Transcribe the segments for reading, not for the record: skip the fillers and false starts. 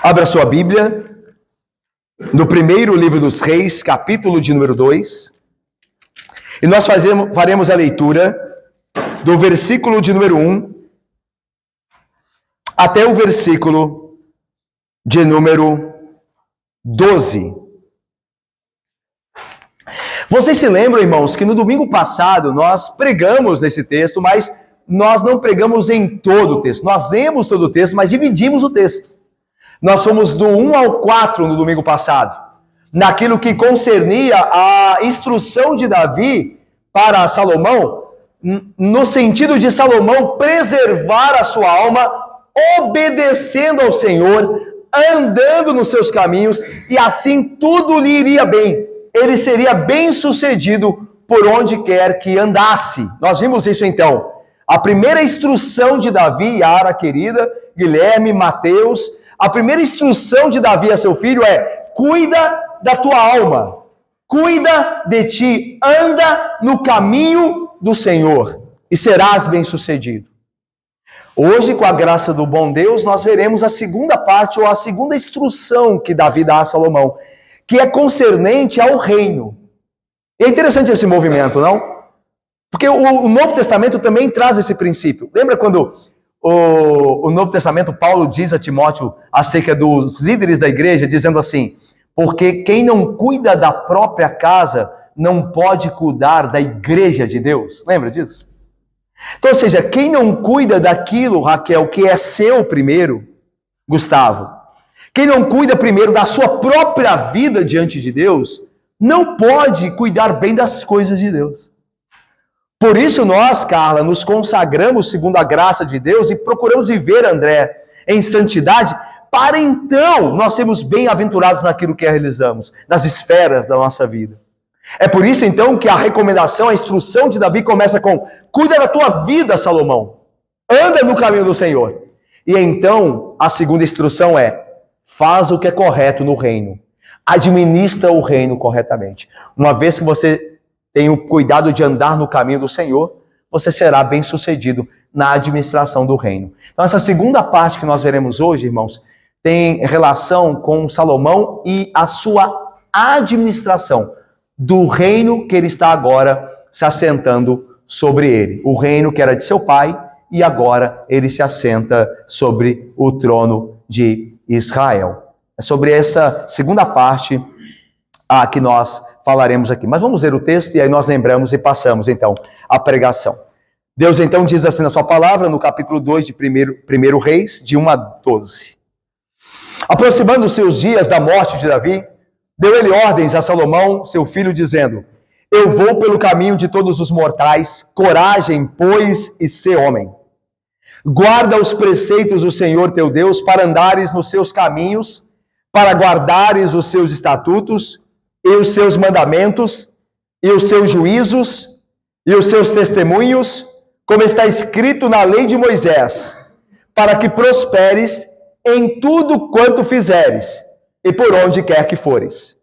Abra sua Bíblia no primeiro livro dos Reis, capítulo de número 2. E nós faremos a leitura do versículo de número 1 até o versículo de número 12. Vocês se lembram, irmãos, que no domingo passado nós pregamos nesse texto, mas nós não pregamos em todo o texto. Nós lemos todo o texto, mas dividimos o texto. Nós fomos do 1 ao 4 no domingo passado, naquilo que concernia a instrução de Davi para Salomão, no sentido de Salomão preservar a sua alma, obedecendo ao Senhor, andando nos seus caminhos, e assim tudo lhe iria bem. Ele seria bem-sucedido por onde quer que andasse. Nós vimos isso então. A primeira instrução de Davi, Yara querida, Guilherme, Mateus, a primeira instrução de Davi a seu filho é: cuida da tua alma, cuida de ti, anda no caminho do Senhor e serás bem-sucedido. Hoje, com a graça do bom Deus, nós veremos a segunda parte, ou a segunda instrução que Davi dá a Salomão, que é concernente ao reino. E é interessante esse movimento, não? Porque o Novo Testamento também traz esse princípio. Lembra quando o Novo Testamento, Paulo diz a Timóteo acerca dos líderes da igreja, dizendo assim: porque quem não cuida da própria casa não pode cuidar da igreja de Deus. Lembra disso? Então, ou seja, quem não cuida daquilo, Raquel, que é seu primeiro, Gustavo, quem não cuida primeiro da sua própria vida diante de Deus, não pode cuidar bem das coisas de Deus. Por isso nós, Carla, nos consagramos segundo a graça de Deus e procuramos viver, André, em santidade, para então nós sermos bem-aventurados naquilo que realizamos, nas esferas da nossa vida. É por isso, então, que a recomendação, a instrução de Davi começa com: cuida da tua vida, Salomão, anda no caminho do Senhor. E então, a segunda instrução é: faz o que é correto no reino, administra o reino corretamente. Uma vez que você tem o cuidado de andar no caminho do Senhor, você será bem-sucedido na administração do reino. Então, essa segunda parte que nós veremos hoje, irmãos, tem relação com Salomão e a sua administração do reino que ele está agora se assentando sobre ele. O reino que era de seu pai, e agora ele se assenta sobre o trono de Israel. É sobre essa segunda parte que nós falaremos aqui. Mas vamos ler o texto e aí nós lembramos e passamos então a pregação. Deus então diz assim na sua palavra, no capítulo 2 de 1 Reis, de 1 a 12. Aproximando-se os dias da morte de Davi, deu ele ordens a Salomão, seu filho, dizendo: eu vou pelo caminho de todos os mortais, coragem, pois, e sê homem. Guarda os preceitos do Senhor teu Deus, para andares nos seus caminhos, para guardares os seus estatutos, e os seus mandamentos, e os seus juízos, e os seus testemunhos, como está escrito na lei de Moisés, para que prosperes em tudo quanto fizeres, e por onde quer que fores.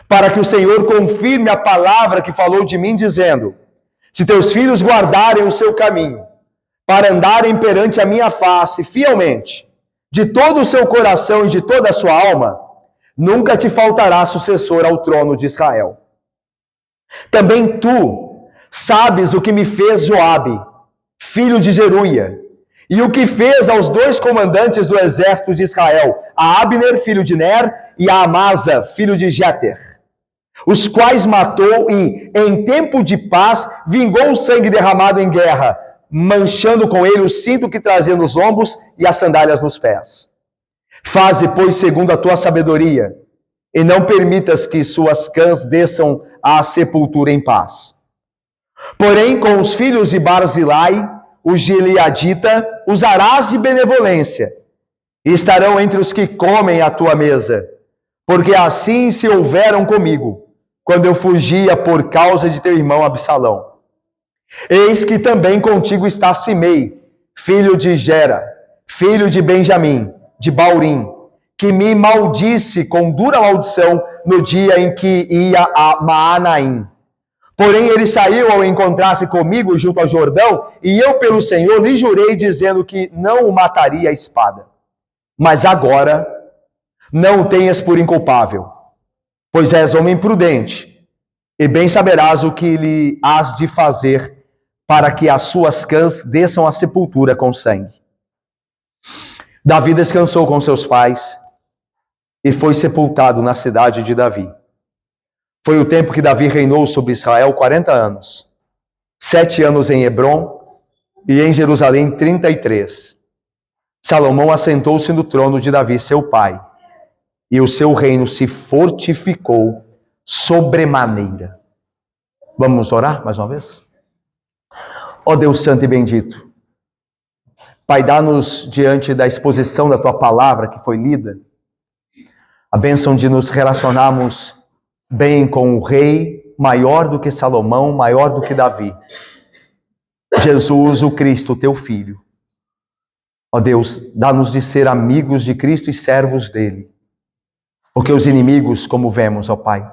Para que o Senhor confirme a palavra que falou de mim, dizendo: se teus filhos guardarem o seu caminho, para andarem perante a minha face fielmente, de todo o seu coração e de toda a sua alma, nunca te faltará sucessor ao trono de Israel. Também tu sabes o que me fez Joabe, filho de Zeruia, e o que fez aos dois comandantes do exército de Israel, a Abner, filho de Ner, e a Amasa, filho de Jeter, os quais matou e, em tempo de paz, vingou o sangue derramado em guerra, manchando com ele o cinto que trazia nos ombros e as sandálias nos pés. Faze, pois, segundo a tua sabedoria, e não permitas que suas cãs desçam à sepultura em paz. Porém, com os filhos de Barzilai, o Gileadita, usarás de benevolência, e estarão entre os que comem à tua mesa, porque assim se houveram comigo, quando eu fugia por causa de teu irmão Absalão. Eis que também contigo está Simei, filho de Gera, filho de Benjamim, de Baurim, que me maldisse com dura maldição no dia em que ia a Maanaim. Porém, ele saiu ao encontrar-se comigo junto ao Jordão, e eu, pelo Senhor, lhe jurei, dizendo que não o mataria a espada. Mas agora Não o tenhas por inculpável, pois és homem prudente, e bem saberás o que lhe hás de fazer para que as suas cãs desçam à sepultura com sangue. Davi descansou com seus pais e foi sepultado na cidade de Davi. Foi o tempo que Davi reinou sobre Israel 40 anos. 7 anos em Hebrom e em Jerusalém 33. Salomão assentou-se no trono de Davi, seu pai, e o seu reino se fortificou sobremaneira. Vamos orar mais uma vez? Ó Deus santo e bendito, Pai, dá-nos diante da exposição da Tua palavra que foi lida, a bênção de nos relacionarmos bem com o Rei, maior do que Salomão, maior do que Davi. Jesus, o Cristo, Teu Filho. Ó Deus, dá-nos de ser amigos de Cristo e servos dele. Porque os inimigos, como vemos, ó Pai,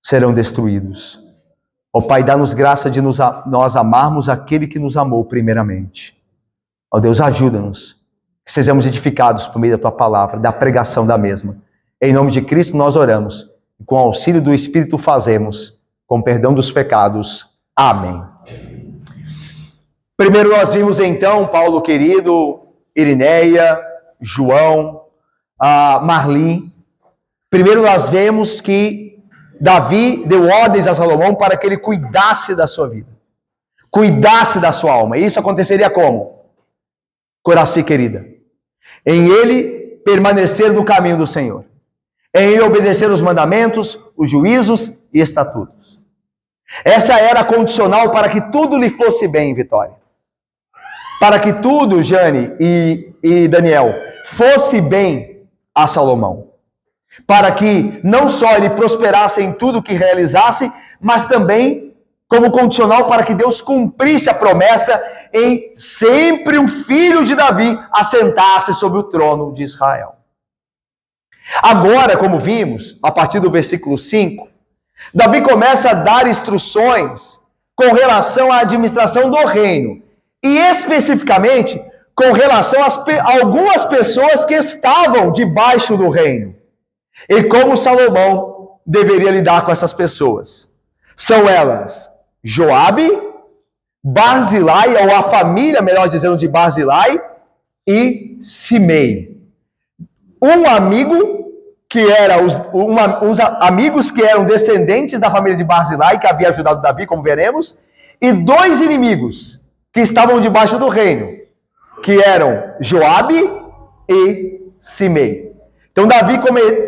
serão destruídos. Ó Pai, dá-nos graça de nós amarmos aquele que nos amou primeiramente. Ó Deus, ajuda-nos, que sejamos edificados por meio da Tua palavra, da pregação da mesma. Em nome de Cristo nós oramos, e com o auxílio do Espírito fazemos, com perdão dos pecados. Amém. Primeiro nós vimos então, Paulo querido, Irineia, João, Marli. Primeiro nós vemos que Davi deu ordens a Salomão para que ele cuidasse da sua vida, cuidasse da sua alma. E isso aconteceria como? Coraci querida, em ele permanecer no caminho do Senhor, em ele obedecer os mandamentos, os juízos e estatutos. Essa era a condicional para que tudo lhe fosse bem, Vitória. Para que tudo, Jane e Daniel, fosse bem a Salomão. Para que não só ele prosperasse em tudo que realizasse, mas também como condicional para que Deus cumprisse a promessa em sempre um filho de Davi assentasse sobre o trono de Israel. Agora, como vimos, a partir do versículo 5, Davi começa a dar instruções com relação à administração do reino, e especificamente com relação a algumas pessoas que estavam debaixo do reino, e como Salomão deveria lidar com essas pessoas. São elas Joabe, Barzilai, ou a família, melhor dizendo, de Barzilai, e Simei. Um amigo que era uns amigos que eram descendentes da família de Barzilai, que havia ajudado Davi, como veremos, e 2 inimigos que estavam debaixo do reino, que eram Joabe e Simei. Então Davi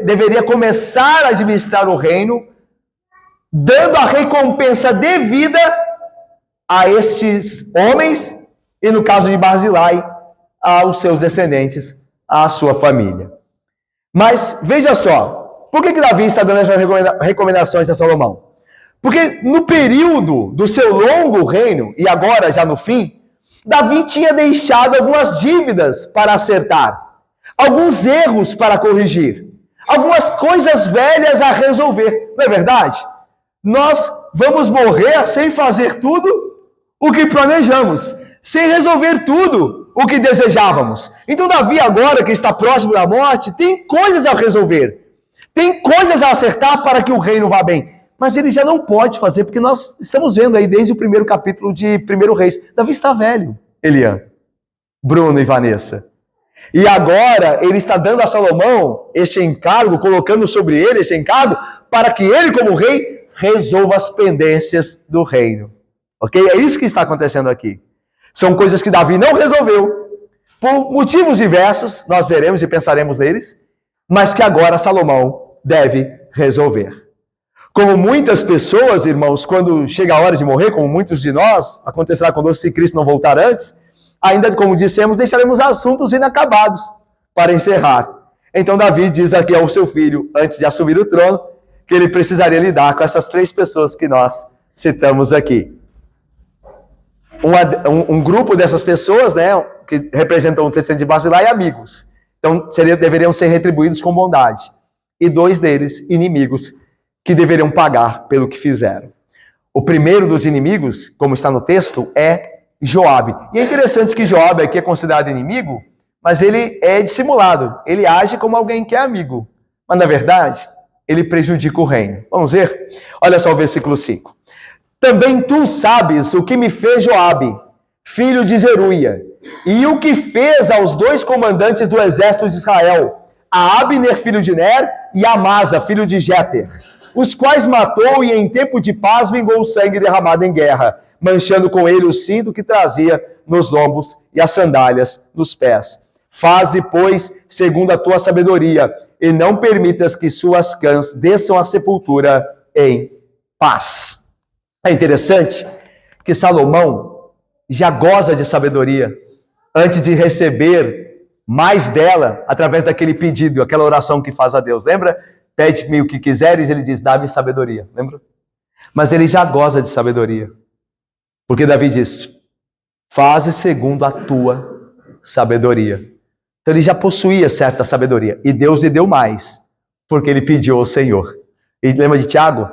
deveria começar a administrar o reino, dando a recompensa devida a estes homens, e no caso de Barzilai, aos seus descendentes, à sua família. Mas veja só, por que Davi está dando essas recomendações a Salomão? Porque no período do seu longo reino, e agora já no fim, Davi tinha deixado algumas dívidas para acertar, alguns erros para corrigir, algumas coisas velhas a resolver. Não é verdade? Nós vamos morrer sem fazer tudo o que planejamos, sem resolver tudo o que desejávamos. Então Davi, agora que está próximo da morte, tem coisas a resolver, tem coisas a acertar para que o reino vá bem. Mas ele já não pode fazer, porque nós estamos vendo aí desde o primeiro capítulo de 1 Reis. Davi está velho, Elian, Bruno e Vanessa. E agora ele está dando a Salomão este encargo, colocando sobre ele esse encargo, para que ele, como rei, resolva as pendências do reino. Ok? É isso que está acontecendo aqui. São coisas que Davi não resolveu, por motivos diversos, nós veremos e pensaremos neles, mas que agora Salomão deve resolver. Como muitas pessoas, irmãos, quando chega a hora de morrer, como muitos de nós, acontecerá conosco se Cristo não voltar antes, ainda como dissemos, deixaremos assuntos inacabados para encerrar. Então Davi diz aqui ao seu filho, antes de assumir o trono, que ele precisaria lidar com essas 3 pessoas que nós citamos aqui. Um grupo dessas pessoas, né, que representam o descendente de Barzilai, amigos. Então, deveriam ser retribuídos com bondade. E 2 deles, inimigos, que deveriam pagar pelo que fizeram. O primeiro dos inimigos, como está no texto, é Joabe. E é interessante que Joabe aqui é considerado inimigo, mas ele é dissimulado. Ele age como alguém que é amigo. mas na verdade, ele prejudica o reino. Vamos ver? Olha só o versículo 5. Também tu sabes o que me fez Joabe, filho de Zeruia, e o que fez aos dois comandantes do exército de Israel, a Abner, filho de Ner, e a Amasa, filho de Jéter, os quais matou e em tempo de paz vingou o sangue derramado em guerra, manchando com ele o cinto que trazia nos lombos e as sandálias nos pés. Faze, pois, segundo a tua sabedoria, e não permitas que suas cãs desçam à sepultura em paz. É interessante que Salomão já goza de sabedoria antes de receber mais dela através daquele pedido, aquela oração que faz a Deus. Lembra? Pede-me o que quiseres, ele diz, dá-me sabedoria. Lembra? Mas ele já goza de sabedoria. Porque Davi diz, faze segundo a tua sabedoria. Então ele já possuía certa sabedoria. E Deus lhe deu mais, porque ele pediu ao Senhor. E lembra de Tiago?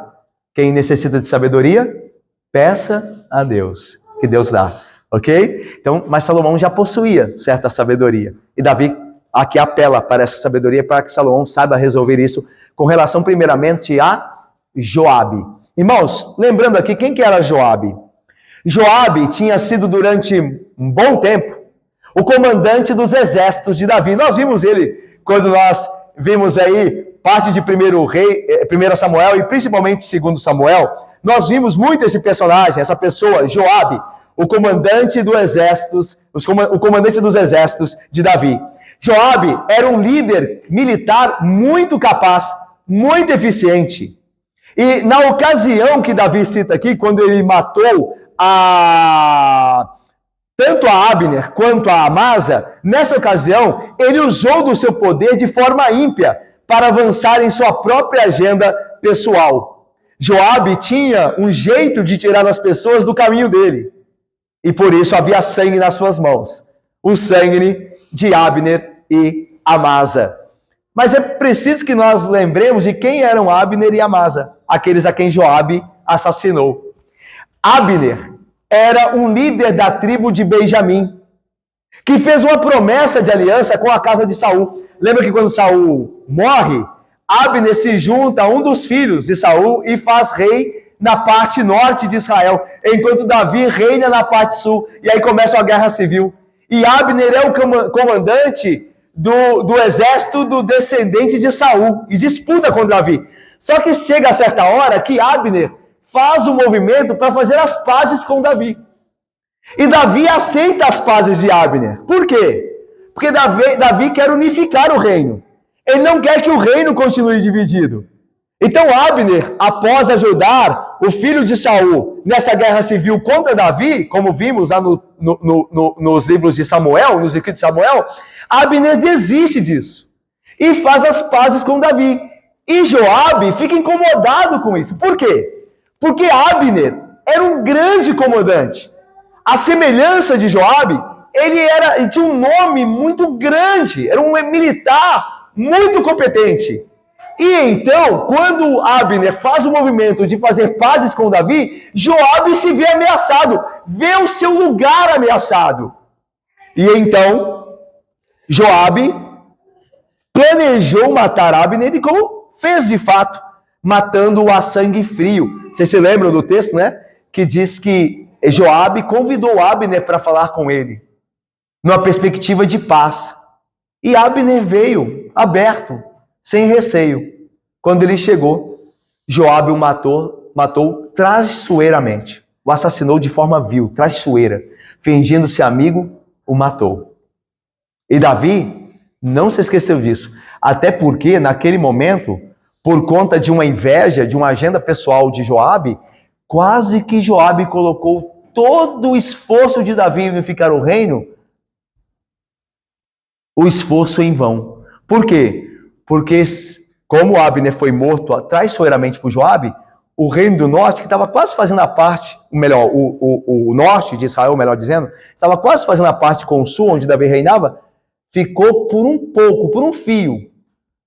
Quem necessita de sabedoria, peça a Deus, que Deus dá. Ok? Então, mas Salomão já possuía certa sabedoria. E Davi aqui apela para essa sabedoria, para que Salomão saiba resolver isso com relação primeiramente a Joabe. Irmãos, lembrando aqui, quem que era Joabe? Joabe tinha sido durante um bom tempo o comandante dos exércitos de Davi. Nós vimos ele quando nós vimos aí parte de 1 Samuel e principalmente 2 Samuel. Nós vimos muito esse personagem, essa pessoa, Joabe, o comandante dos exércitos de Davi. Joabe era um líder militar muito capaz, muito eficiente. E na ocasião que Davi cita aqui, quando ele matou tanto a Abner quanto a Amasa, nessa ocasião, ele usou do seu poder de forma ímpia para avançar em sua própria agenda pessoal. Joabe tinha um jeito de tirar as pessoas do caminho dele. E por isso havia sangue nas suas mãos. O sangue de Abner e Amasa. Mas é preciso que nós lembremos de quem eram Abner e Amasa, aqueles a quem Joabe assassinou. Abner era um líder da tribo de Benjamim, que fez uma promessa de aliança com a casa de Saul. Lembra que quando Saul morre, Abner se junta a um dos filhos de Saul e faz rei na parte norte de Israel, enquanto Davi reina na parte sul, e aí começa a guerra civil. E Abner é o comandante do exército do descendente de Saul, e disputa com Davi. Só que chega a certa hora que Abner faz um movimento para fazer as pazes com Davi. E Davi aceita as pazes de Abner. Por quê? Porque Davi quer unificar o reino. Ele não quer que o reino continue dividido. Então Abner, após ajudar o filho de Saul nessa guerra civil contra Davi, como vimos lá nos livros de Samuel, nos escritos de Samuel, Abner desiste disso e faz as pazes com Davi. E Joabe fica incomodado com isso. Por quê? Porque Abner era um grande comandante. A semelhança de Joabe, ele tinha um nome muito grande, era um militar muito competente. E então, quando Abner faz o movimento de fazer pazes com Davi, Joabe se vê ameaçado, vê o seu lugar ameaçado. E então, Joabe planejou matar Abner e como fez de fato, matando-o a sangue frio. Vocês se lembram do texto, né? Que diz que Joabe convidou Abner para falar com ele, numa perspectiva de paz. E Abner veio, aberto, sem receio. Quando ele chegou, Joabe o matou traiçoeiramente. O assassinou de forma vil, traiçoeira. Fingindo-se amigo, o matou. E Davi não se esqueceu disso. Até porque, naquele momento, por conta de uma inveja, de uma agenda pessoal de Joabe, quase que Joabe colocou todo o esforço de Davi em unificar o reino, o esforço em vão. Por quê? Porque como Abner foi morto traiçoeiramente por Joabe, o reino do norte, que estava quase fazendo a parte, o norte de Israel, melhor dizendo, estava quase fazendo a parte com o sul, onde Davi reinava, ficou por um fio,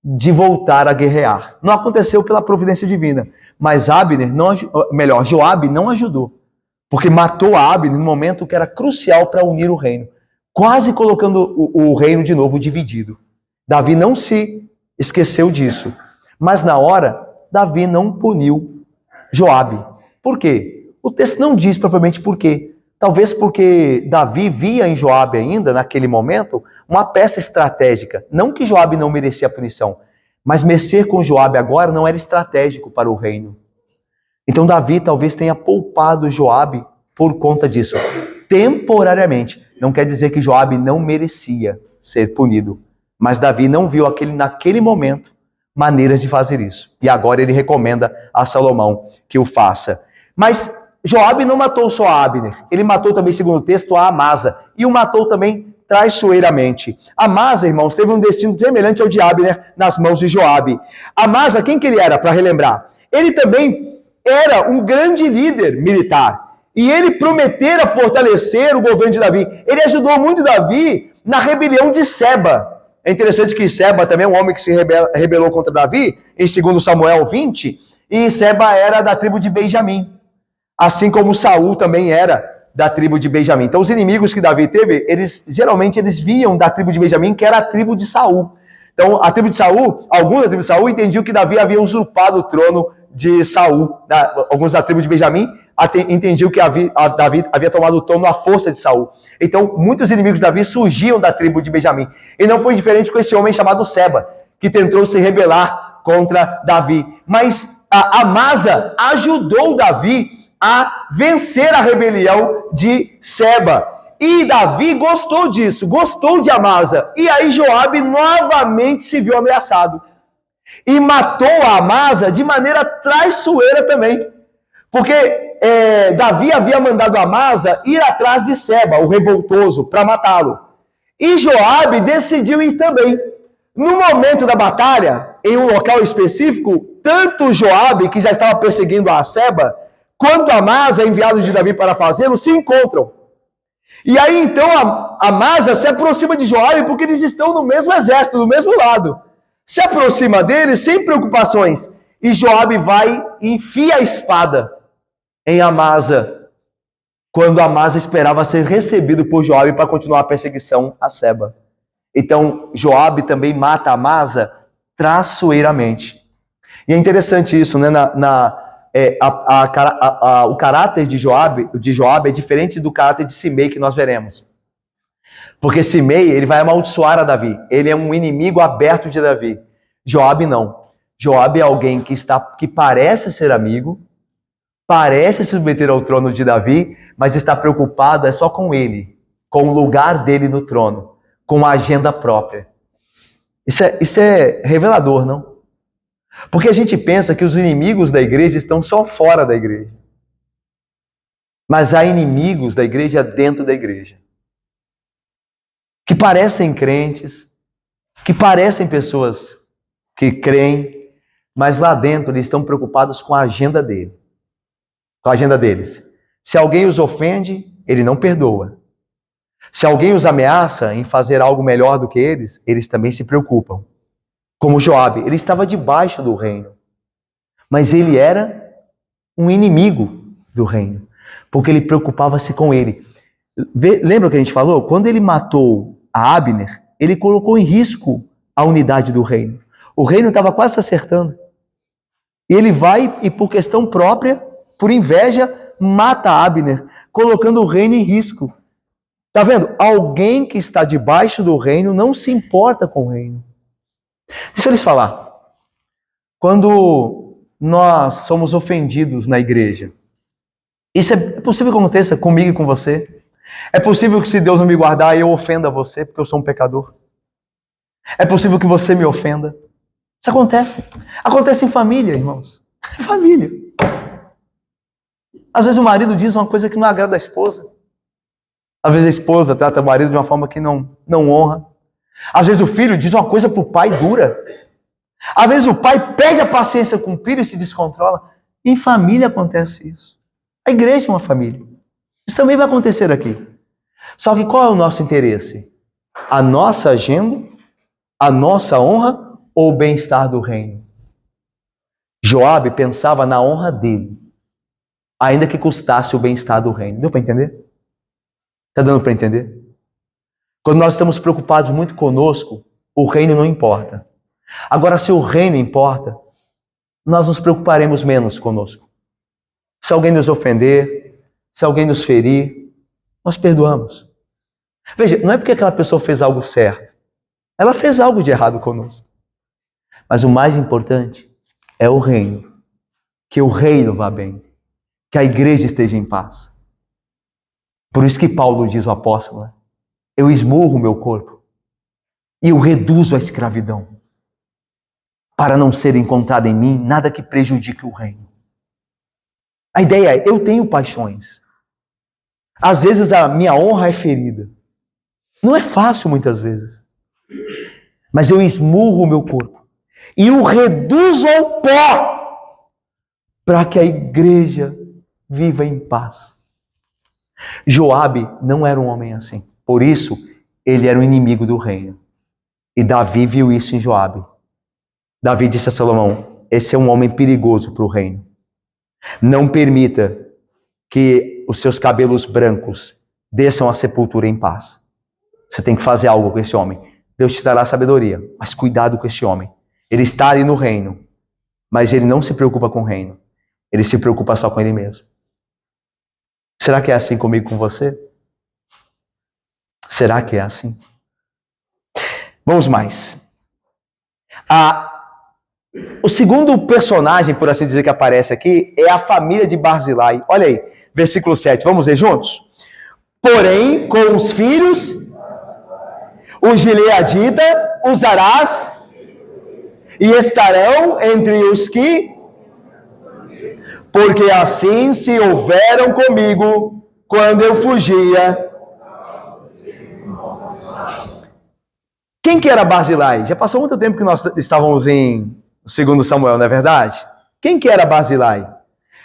de voltar a guerrear. Não aconteceu pela providência divina, mas Joabe não ajudou, porque matou a Abner no momento que era crucial para unir o reino, quase colocando o reino de novo dividido. Davi não se esqueceu disso. Mas na hora, Davi não puniu Joabe. Por quê? O texto não diz propriamente por quê. Talvez porque Davi via em Joabe ainda, naquele momento, uma peça estratégica. Não que Joabe não merecia a punição, mas mexer com Joabe agora não era estratégico para o reino. Então Davi talvez tenha poupado Joabe por conta disso. Temporariamente. Não quer dizer que Joabe não merecia ser punido. Mas Davi não viu naquele momento maneiras de fazer isso. E agora ele recomenda a Salomão que o faça. Mas Joabe não matou só Abner. Ele matou também, segundo o texto, a Amasa. E o matou também traiçoeiramente. Amasa, irmãos, teve um destino semelhante ao de Abner nas mãos de Joabe. Amasa, quem que ele era, para relembrar? Ele também era um grande líder militar. E ele prometera fortalecer o governo de Davi. Ele ajudou muito Davi na rebelião de Seba. É interessante que Seba também é um homem que se rebelou contra Davi, em 2 Samuel 20, e Seba era da tribo de Benjamim. Assim como Saul também era da tribo de Benjamim. Então os inimigos que Davi teve, geralmente eles viam da tribo de Benjamim, que era a tribo de Saul. Então a tribo de Saul, alguns da tribo de Saul entendiam que Davi havia usurpado o trono de Saul. Alguns da tribo de Benjamim entendiam que Davi havia tomado o trono à força de Saul. Então muitos inimigos de Davi surgiam da tribo de Benjamim. E não foi diferente com esse homem chamado Seba, que tentou se rebelar contra Davi. Mas a Amasa ajudou Davi a vencer a rebelião de Seba. E Davi gostou disso, gostou de Amasa. E aí Joabe novamente se viu ameaçado. E matou a Amasa de maneira traiçoeira também. Porque Davi havia mandado Amasa ir atrás de Seba, o revoltoso, para matá-lo. E Joabe decidiu ir também. No momento da batalha, em um local específico, tanto Joabe, que já estava perseguindo a Seba, quanto Amasa, enviado de Davi para fazê-lo, se encontram. E aí então Amasa se aproxima de Joabe porque eles estão no mesmo exército, do mesmo lado. Se aproxima deles sem preocupações. E Joabe vai e enfia a espada em Amasa, quando Amasa esperava ser recebido por Joabe para continuar a perseguição a Seba. Então Joabe também mata Amasa traiçoeiramente. E é interessante isso, né? O caráter de Joabe é diferente do caráter de Simei que nós veremos. Porque Simei, ele vai amaldiçoar a Davi. Ele é um inimigo aberto de Davi. Joabe não. Joabe é alguém que parece ser amigo, parece se submeter ao trono de Davi, mas está preocupado só com ele, com o lugar dele no trono, com a agenda própria. Isso é revelador, não? Porque a gente pensa que os inimigos da igreja estão só fora da igreja. Mas há inimigos da igreja dentro da igreja. Que parecem crentes, que parecem pessoas que creem, mas lá dentro eles estão preocupados com a agenda dele. Com a agenda deles. Se alguém os ofende, ele não perdoa. Se alguém os ameaça em fazer algo melhor do que eles também se preocupam. Como Joabe, ele estava debaixo do reino. Mas ele era um inimigo do reino. Porque ele preocupava-se com ele. Lembra o que a gente falou? Quando ele matou a Abner, ele colocou em risco a unidade do reino. O reino estava quase se acertando. E ele vai e, por questão própria, por inveja, mata Abner, colocando o reino em risco. Está vendo? Alguém que está debaixo do reino não se importa com o reino. Deixa eu lhes falar. Quando nós somos ofendidos na igreja, isso é possível que aconteça comigo e com você? É possível que, se Deus não me guardar, eu ofenda você porque eu sou um pecador? É possível que você me ofenda? Isso acontece. Acontece em família, irmãos. Em família. Às vezes o marido diz uma coisa que não agrada a esposa. Às vezes a esposa trata o marido de uma forma que não honra. Às vezes o filho diz uma coisa para o pai dura. Às vezes o pai perde a paciência com o filho e se descontrola. Em família acontece isso. A igreja é uma família. Isso também vai acontecer aqui. Só que qual é o nosso interesse? A nossa agenda? A nossa honra? Ou o bem-estar do reino? Joabe pensava na honra dele, ainda que custasse o bem-estar do reino. Deu para entender? Está dando para entender? Quando nós estamos preocupados muito conosco, o reino não importa. Agora, se o reino importa, nós nos preocuparemos menos conosco. Se alguém nos ofender, se alguém nos ferir, nós perdoamos. Veja, não é porque aquela pessoa fez algo certo. Ela fez algo de errado conosco. Mas o mais importante é o reino. Que o reino vá bem. Que a igreja esteja em paz. Por isso que Paulo diz, o apóstolo, né? Eu esmurro o meu corpo e o reduzo à escravidão, para não ser encontrado em mim nada que prejudique o reino. A ideia é, eu tenho paixões. Às vezes a minha honra é ferida. Não é fácil muitas vezes. Mas eu esmurro o meu corpo e o reduzo ao pó, para que a igreja viva em paz. Joabe não era um homem assim. Por isso, ele era o inimigo do reino. E Davi viu isso em Joabe. Davi disse a Salomão, esse é um homem perigoso para o reino. Não permita que os seus cabelos brancos desçam à sepultura em paz. Você tem que fazer algo com esse homem. Deus te dará sabedoria, mas cuidado com esse homem. Ele está ali no reino, mas ele não se preocupa com o reino. Ele se preocupa só com ele mesmo. Será que é assim comigo, com você? Será que é assim? Vamos mais. O segundo personagem, por assim dizer, que aparece aqui é a família de Barzilai. Olha aí, versículo 7. Vamos ler juntos? Porém, com os filhos, o gileadita usarás e estarão entre os que... Porque assim se houveram comigo quando eu fugia. Quem que era Barzilai? Já passou muito tempo que nós estávamos em 2 Samuel, não é verdade? Quem que era Barzilai?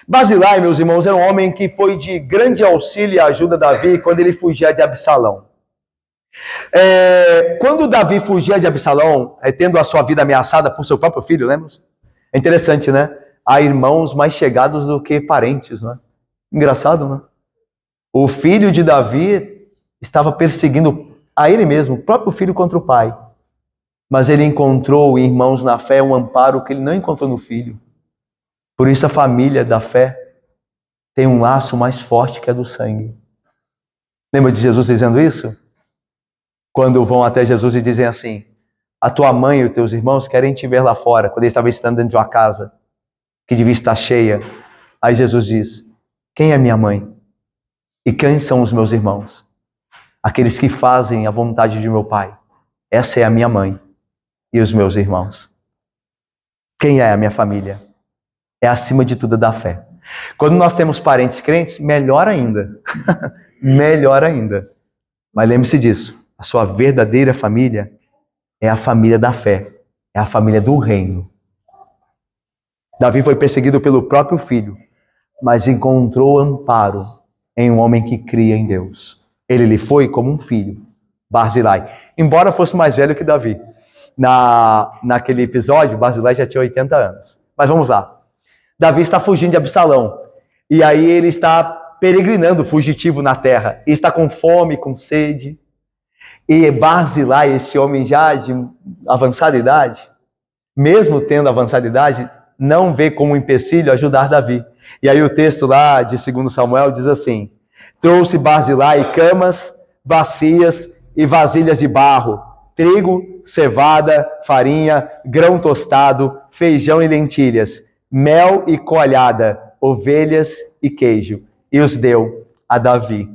Barzilai, meus irmãos, era um homem que foi de grande auxílio e ajuda a Davi quando ele fugia de Absalão. Quando Davi fugia de Absalão, tendo a sua vida ameaçada por seu próprio filho, lembra? É interessante, né? Há irmãos mais chegados do que parentes, né? Engraçado, né? O filho de Davi estava perseguindo a ele mesmo, o próprio filho contra o pai. Mas ele encontrou em irmãos na fé um amparo que ele não encontrou no filho. Por isso a família da fé tem um laço mais forte que a do sangue. Lembra de Jesus dizendo isso? Quando vão até Jesus e dizem assim, a tua mãe e os teus irmãos querem te ver lá fora, quando ele estava estando dentro de uma casa, que devia estar cheia. Aí Jesus diz, quem é minha mãe? E quem são os meus irmãos? Aqueles que fazem a vontade de meu Pai. Essa é a minha mãe e os meus irmãos. Quem é a minha família? É acima de tudo da fé. Quando nós temos parentes crentes, melhor ainda. Melhor ainda. Mas lembre-se disso. A sua verdadeira família é a família da fé. É a família do reino. Davi foi perseguido pelo próprio filho, mas encontrou amparo em um homem que cria em Deus. Ele lhe foi como um filho, Barzilai. Embora fosse mais velho que Davi. Naquele episódio, Barzilai já tinha 80 anos. Mas vamos lá. Davi está fugindo de Absalão. E aí ele está peregrinando, fugitivo na terra. E está com fome, com sede. E Barzilai, esse homem já de avançada idade, mesmo tendo avançada idade, não vê como empecilho ajudar Davi. E aí o texto lá de 2 Samuel diz assim, trouxe Barzilai camas, bacias e vasilhas de barro, trigo, cevada, farinha, grão tostado, feijão e lentilhas, mel e coalhada, ovelhas e queijo, e os deu a Davi.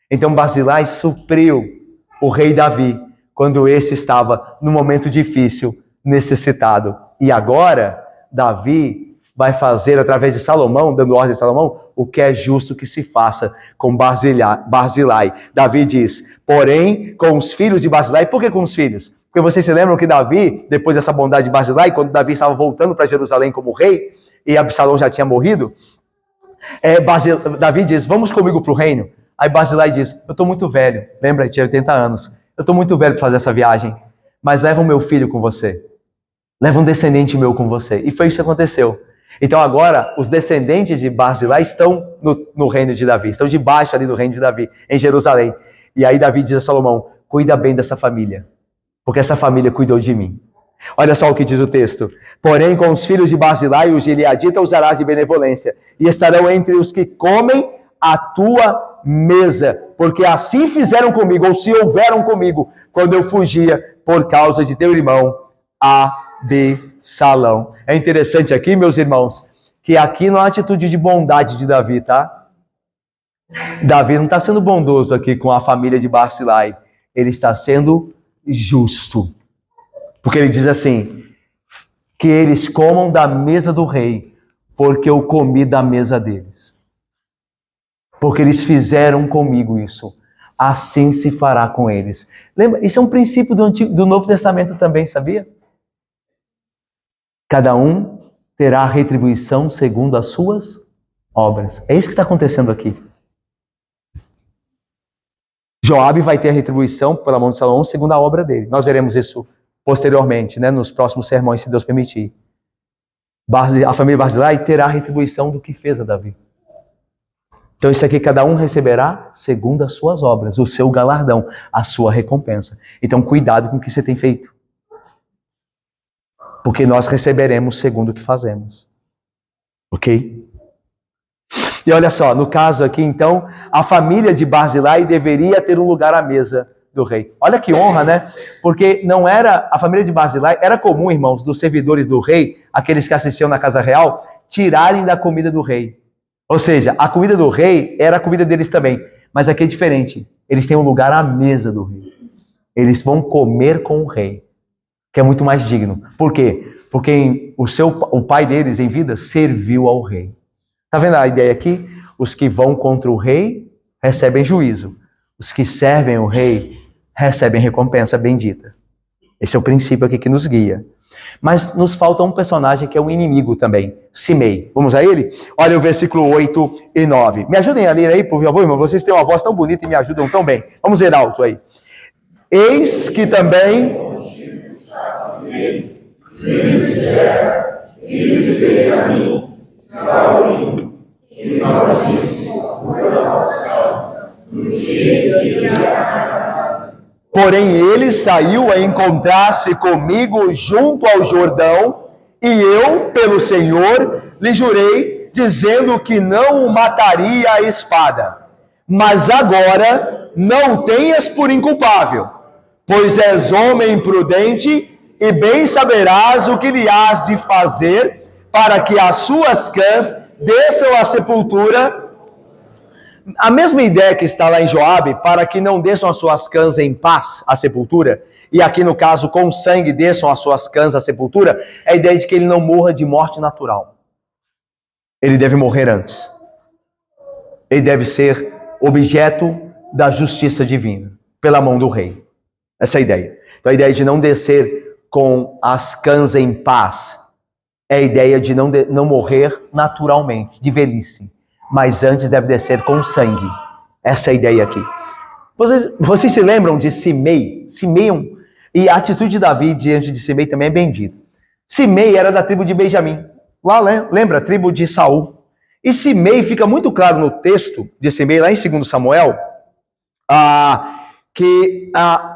Então Barzilai supriu o rei Davi, quando esse estava no momento difícil, necessitado. E agora, Davi vai fazer, através de Salomão, dando ordem a Salomão, o que é justo que se faça com Barzilai. Davi diz, porém, com os filhos de Barzilai. Por que com os filhos? Porque vocês se lembram que Davi, depois dessa bondade de Barzilai, quando Davi estava voltando para Jerusalém como rei, e Absalão já tinha morrido, Davi diz, vamos comigo para o reino. Aí Barzilai diz, eu estou muito velho, lembra, tinha 80 anos, eu estou muito velho para fazer essa viagem, mas leva o meu filho com você, leva um descendente meu com você. E foi isso que aconteceu. Então agora, os descendentes de Barzilai estão no reino de Davi, estão debaixo ali do reino de Davi, em Jerusalém. E aí Davi diz a Salomão, cuida bem dessa família, porque essa família cuidou de mim. Olha só o que diz o texto. Porém, com os filhos de Barzilai, os gileadita usarás de benevolência, e estarão entre os que comem a tua mesa, porque assim fizeram comigo, ou se houveram comigo, quando eu fugia por causa de teu irmão Absalão. É interessante aqui, meus irmãos, que aqui não há atitude de bondade de Davi, tá? Davi não está sendo bondoso aqui com a família de Barzilai, ele está sendo justo. Porque ele diz assim, que eles comam da mesa do rei, porque eu comi da mesa deles. Porque eles fizeram comigo isso. Assim se fará com eles. Lembra? Isso é um princípio do Novo Testamento também, sabia? Cada um terá a retribuição segundo as suas obras. É isso que está acontecendo aqui. Joabe vai ter a retribuição pela mão de Salomão segundo a obra dele. Nós veremos isso posteriormente, né, nos próximos sermões, se Deus permitir. A família Barzilai terá a retribuição do que fez a Davi. Então isso aqui cada um receberá segundo as suas obras, o seu galardão, a sua recompensa. Então cuidado com o que você tem feito. Porque nós receberemos segundo o que fazemos. Ok? E olha só, no caso aqui então, a família de Barzilai deveria ter um lugar à mesa do rei. Olha que honra, né? Porque não era, a família de Barzilai, era comum, irmãos, dos servidores do rei, aqueles que assistiam na casa real, tirarem da comida do rei. Ou seja, a comida do rei era a comida deles também. Mas aqui é diferente. Eles têm um lugar à mesa do rei. Eles vão comer com o rei, que é muito mais digno. Por quê? Porque o pai deles, em vida, serviu ao rei. Tá vendo a ideia aqui? Os que vão contra o rei recebem juízo. Os que servem o rei recebem recompensa bendita. Esse é o princípio aqui que nos guia. Mas nos falta um personagem que é um inimigo também, Simei. Vamos a ele? Olha o versículo 8 e 9. Me ajudem a ler aí, por favor, irmão. Vocês têm uma voz tão bonita e me ajudam tão bem. Vamos ler alto aí. Eis que também... Porém ele saiu a encontrar-se comigo junto ao Jordão, e eu, pelo Senhor, lhe jurei, dizendo que não o mataria a espada. Mas agora não o tenhas por inculpável, pois és homem prudente, e bem saberás o que lhe has de fazer, para que as suas cãs desçam à sepultura. A mesma ideia que está lá em Joabe, para que não desçam as suas cãs em paz à sepultura, e aqui no caso com sangue desçam as suas cãs à sepultura, é a ideia de que ele não morra de morte natural. Ele deve morrer antes. Ele deve ser objeto da justiça divina, pela mão do rei. Essa é a ideia. Então a ideia de não descer com as cãs em paz é a ideia de não morrer naturalmente, de velhice. Mas antes deve descer com sangue. Essa é a ideia aqui. Vocês se lembram de Simei? E a atitude de Davi diante de Simei também é bendita. Simei era da tribo de Benjamim. Lá, lembra? A tribo de Saul. E Simei, fica muito claro no texto de Simei, lá em 2 Samuel, que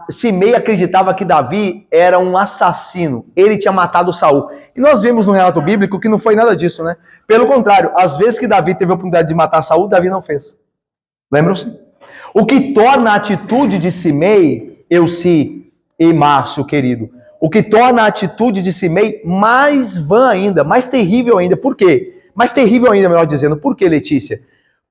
Simei acreditava que Davi era um assassino. Ele tinha matado Saul. E nós vemos no relato bíblico que não foi nada disso, né? Pelo contrário, às vezes que Davi teve a oportunidade de matar Saul, Davi não fez. Lembram-se? O que torna a atitude de Simei, Euci e Márcio, querido, o que torna a atitude de Simei mais vã ainda, mais terrível ainda. Por quê? Mais terrível ainda, melhor dizendo. Por quê, Letícia?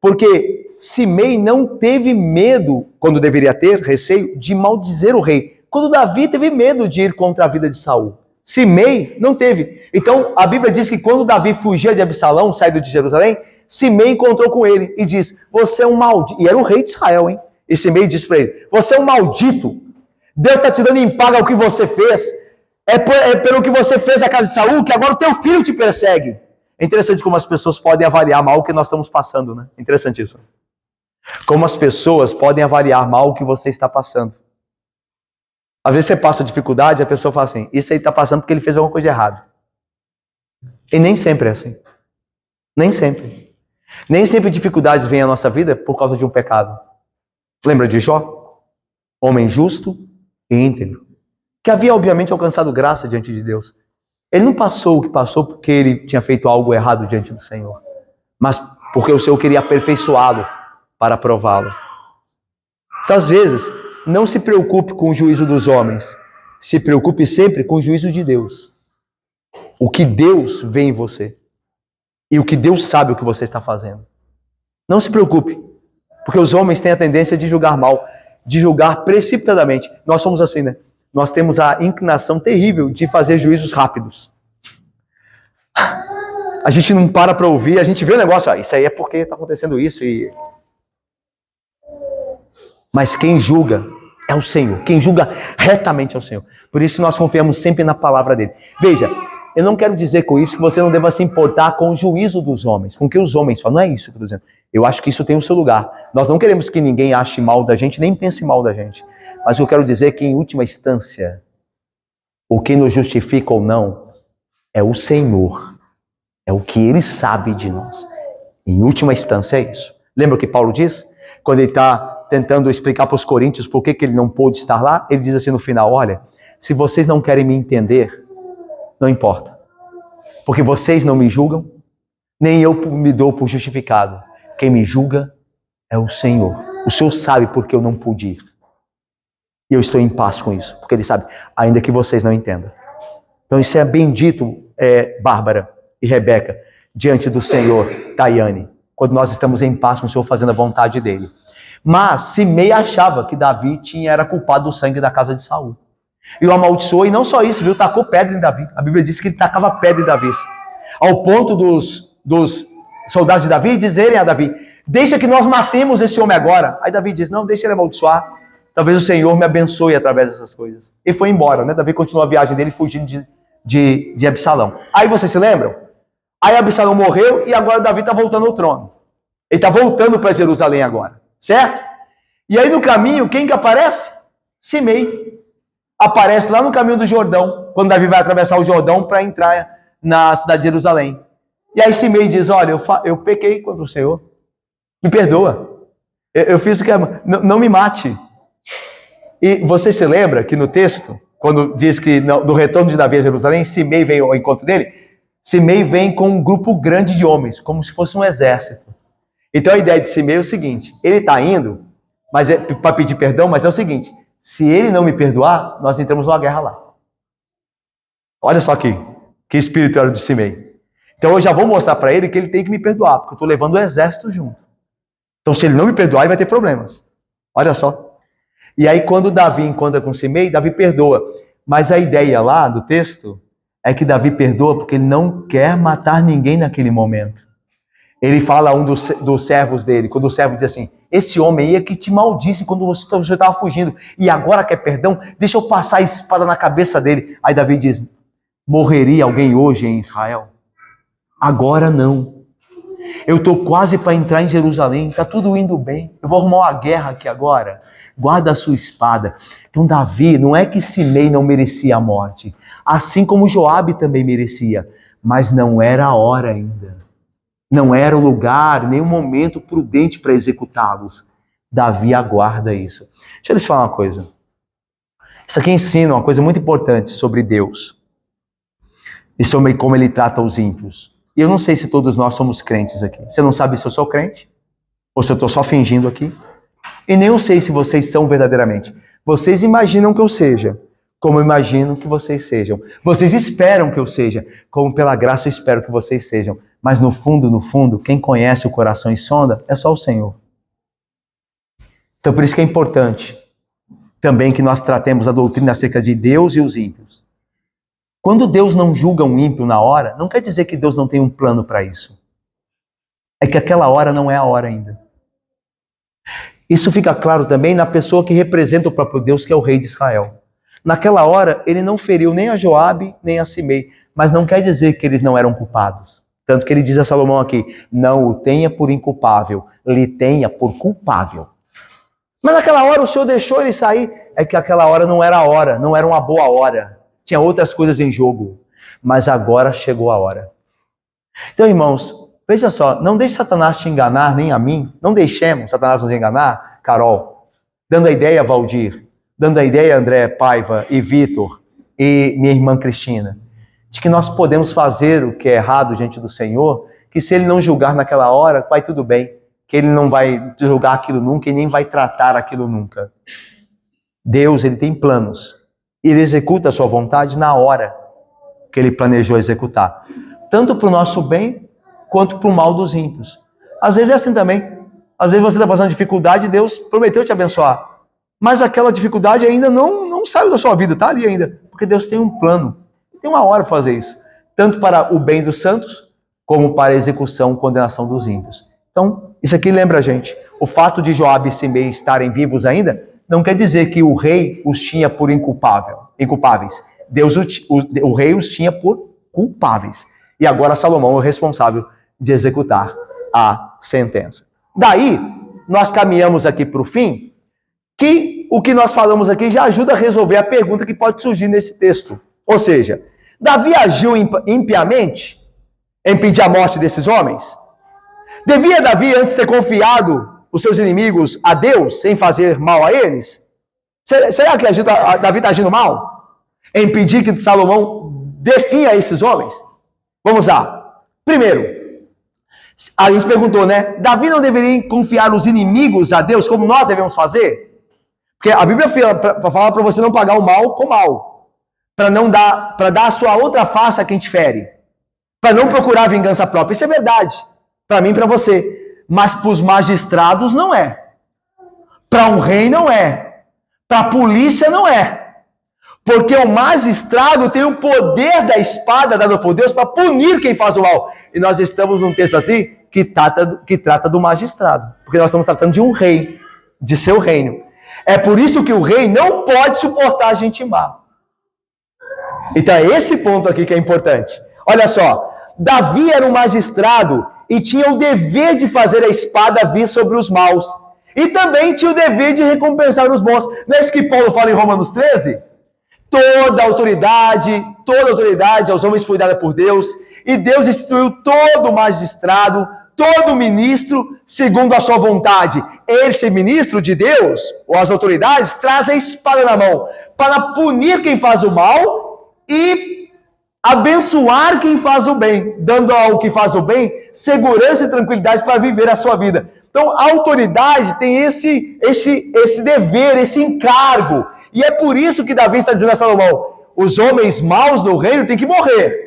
Porque Simei não teve medo, quando deveria ter, receio, de maldizer o rei. Quando Davi teve medo de ir contra a vida de Saul. Simei não teve. Então, a Bíblia diz que quando Davi fugia de Absalão, saído de Jerusalém, Simei encontrou com ele e diz, você é um maldito. E era o rei de Israel, hein? E Simei disse para ele, você é um maldito. Deus está te dando em paga o que você fez. É pelo que você fez à casa de Saul que agora o teu filho te persegue. É interessante como as pessoas podem avaliar mal o que nós estamos passando, né? Interessante isso. Como as pessoas podem avaliar mal o que você está passando. Às vezes você passa dificuldade, a pessoa fala assim, isso aí está passando porque ele fez alguma coisa de errado. E nem sempre é assim. Nem sempre. Nem sempre dificuldades vêm à nossa vida por causa de um pecado. Lembra de Jó? Homem justo e íntegro. que havia obviamente alcançado graça diante de Deus. Ele não passou o que passou porque ele tinha feito algo errado diante do Senhor, mas porque o Senhor queria aperfeiçoá-lo para prová-lo. Então, às vezes, não se preocupe com o juízo dos homens, se preocupe sempre com o juízo de Deus. O que Deus vê em você e o que Deus sabe o que você está fazendo. Não se preocupe, porque os homens têm a tendência de julgar mal, de julgar precipitadamente. Nós somos assim, né? Nós temos a inclinação terrível de fazer juízos rápidos. A gente não para ouvir, a gente vê o negócio, isso aí é porque está acontecendo isso. Mas quem julga é o Senhor. Quem julga retamente é o Senhor. Por isso nós confiamos sempre na palavra dele. Veja, eu não quero dizer com isso que você não deva se importar com o juízo dos homens, com o que os homens falam. Não é isso que eu estou dizendo. Eu acho que isso tem o seu lugar. Nós não queremos que ninguém ache mal da gente, nem pense mal da gente. Mas eu quero dizer que, em última instância, o que nos justifica ou não é o Senhor. É o que Ele sabe de nós. Em última instância é isso. Lembra o que Paulo diz? Quando ele está tentando explicar para os coríntios por que ele não pôde estar lá, ele diz assim no final, olha, se vocês não querem me entender, não importa. Porque vocês não me julgam, nem eu me dou por justificado. Quem me julga é o Senhor. O Senhor sabe por que eu não pude ir. E eu estou em paz com isso, porque Ele sabe, ainda que vocês não entendam. Então isso é bendito, Bárbara e Rebeca, diante do Senhor, Tayane, quando nós estamos em paz com o Senhor, fazendo a vontade dEle. Mas Simei achava que Davi era culpado do sangue da casa de Saul. E o amaldiçoou, e não só isso, viu? Tacou pedra em Davi. A Bíblia diz que ele tacava pedra em Davi. Ao ponto dos soldados de Davi dizerem a Davi, deixa que nós matemos esse homem agora. Aí Davi diz, não, deixa ele amaldiçoar. Talvez o Senhor me abençoe através dessas coisas. E foi embora, né? Davi continuou a viagem dele fugindo de Absalão. Aí vocês se lembram? Aí Absalão morreu e agora Davi está voltando ao trono. Ele está voltando para Jerusalém agora. Certo? E aí no caminho, quem que aparece? Simei. Aparece lá no caminho do Jordão, quando Davi vai atravessar o Jordão para entrar na cidade de Jerusalém. E aí Simei diz, olha, eu pequei contra o Senhor. Me perdoa. Eu fiz o que não me mate. E você se lembra que no texto, quando diz que do retorno de Davi a Jerusalém, Simei veio ao encontro dele, Simei vem com um grupo grande de homens, como se fosse um exército. Então a ideia de Simei é o seguinte, ele está indo para pedir perdão, mas é o seguinte, se ele não me perdoar, nós entramos numa guerra lá. Olha só aqui, que espírito era o de Simei. Então eu já vou mostrar para ele que ele tem que me perdoar, porque eu estou levando o exército junto. Então se ele não me perdoar, ele vai ter problemas. Olha só. E aí quando Davi encontra com Simei, Davi perdoa. Mas a ideia lá do texto é que Davi perdoa porque ele não quer matar ninguém naquele momento. Ele fala a um dos servos dele, quando o servo diz assim, esse homem aí é que te maldisse quando você estava fugindo, e agora quer perdão? Deixa eu passar a espada na cabeça dele. Aí Davi diz, morreria alguém hoje em Israel? Agora não. Eu estou quase para entrar em Jerusalém, está tudo indo bem, eu vou arrumar uma guerra aqui agora. Guarda a sua espada. Então Davi, não é que Simei não merecia a morte, assim como Joabe também merecia, mas não era a hora ainda. Não era o lugar, nem o momento prudente para executá-los. Davi aguarda isso. Deixa eu lhes falar uma coisa. Isso aqui ensina uma coisa muito importante sobre Deus. E sobre como Ele trata os ímpios. E eu não sei se todos nós somos crentes aqui. Você não sabe se eu sou crente? Ou se eu estou só fingindo aqui? E nem eu sei se vocês são verdadeiramente. Vocês imaginam que eu seja, como eu imagino que vocês sejam. Vocês esperam que eu seja, como pela graça eu espero que vocês sejam. Mas no fundo, quem conhece o coração e sonda é só o Senhor. Então por isso que é importante também que nós tratemos a doutrina acerca de Deus e os ímpios. Quando Deus não julga um ímpio na hora, não quer dizer que Deus não tem um plano para isso. É que aquela hora não é a hora ainda. Isso fica claro também na pessoa que representa o próprio Deus, que é o rei de Israel. Naquela hora, ele não feriu nem a Joabe, nem a Simei, mas não quer dizer que eles não eram culpados. Tanto que ele diz a Salomão aqui, não o tenha por inculpável, lhe tenha por culpável. Mas naquela hora o Senhor deixou ele sair, é que aquela hora não era a hora, não era uma boa hora. Tinha outras coisas em jogo, mas agora chegou a hora. Então, irmãos, veja só, não deixe Satanás te enganar, nem a mim. Não deixemos Satanás nos enganar, Carol. Dando a ideia, Valdir, dando a ideia, André Paiva e Vitor e minha irmã Cristina, de que nós podemos fazer o que é errado diante do Senhor, que se Ele não julgar naquela hora, vai tudo bem, que Ele não vai julgar aquilo nunca e nem vai tratar aquilo nunca. Deus, Ele tem planos. Ele executa a sua vontade na hora que Ele planejou executar. Tanto para o nosso bem, quanto para o mal dos ímpios. Às vezes é assim também. Às vezes você está passando dificuldade e Deus prometeu te abençoar. Mas aquela dificuldade ainda não saiu da sua vida, está ali ainda. Porque Deus tem um plano. Tem uma hora para fazer isso. Tanto para o bem dos santos, como para a execução e condenação dos ímpios. Então, isso aqui lembra a gente. O fato de Joabe e Simei estarem vivos ainda, não quer dizer que o rei os tinha por inculpáveis. O rei os tinha por culpáveis. E agora Salomão é o responsável de executar a sentença. Daí, nós caminhamos aqui para o fim, que o que nós falamos aqui já ajuda a resolver a pergunta que pode surgir nesse texto. Ou seja, Davi agiu impiamente em pedir a morte desses homens? Devia Davi antes ter confiado os seus inimigos a Deus sem fazer mal a eles? Será que Davi está agindo mal? Em pedir que Salomão definha esses homens? Vamos lá. Primeiro, a gente perguntou, né? Davi não deveria confiar os inimigos a Deus como nós devemos fazer? Porque a Bíblia fala para você não pagar o mal com mal. Para dar a sua outra face a quem te fere. Para não procurar vingança própria. Isso é verdade. Para mim e para você. Mas para os magistrados não é. Para um rei não é. Para a polícia não é. Porque o magistrado tem o poder da espada dado por Deus para punir quem faz o mal. E nós estamos num texto aqui que trata do magistrado. Porque nós estamos tratando de um rei, de seu reino. É por isso que o rei não pode suportar a gente má. Então é esse ponto aqui que é importante. Olha só, Davi era um magistrado e tinha o dever de fazer a espada vir sobre os maus. E também tinha o dever de recompensar os bons. Não é isso que Paulo fala em Romanos 13? Toda autoridade aos homens foi dada por Deus, e Deus instituiu todo magistrado, todo ministro, segundo a sua vontade. Esse ministro de Deus, ou as autoridades, traz a espada na mão, para punir quem faz o mal e abençoar quem faz o bem, dando ao que faz o bem segurança e tranquilidade para viver a sua vida. Então, a autoridade tem esse dever, esse encargo. E é por isso que Davi está dizendo a Salomão, os homens maus do reino têm que morrer.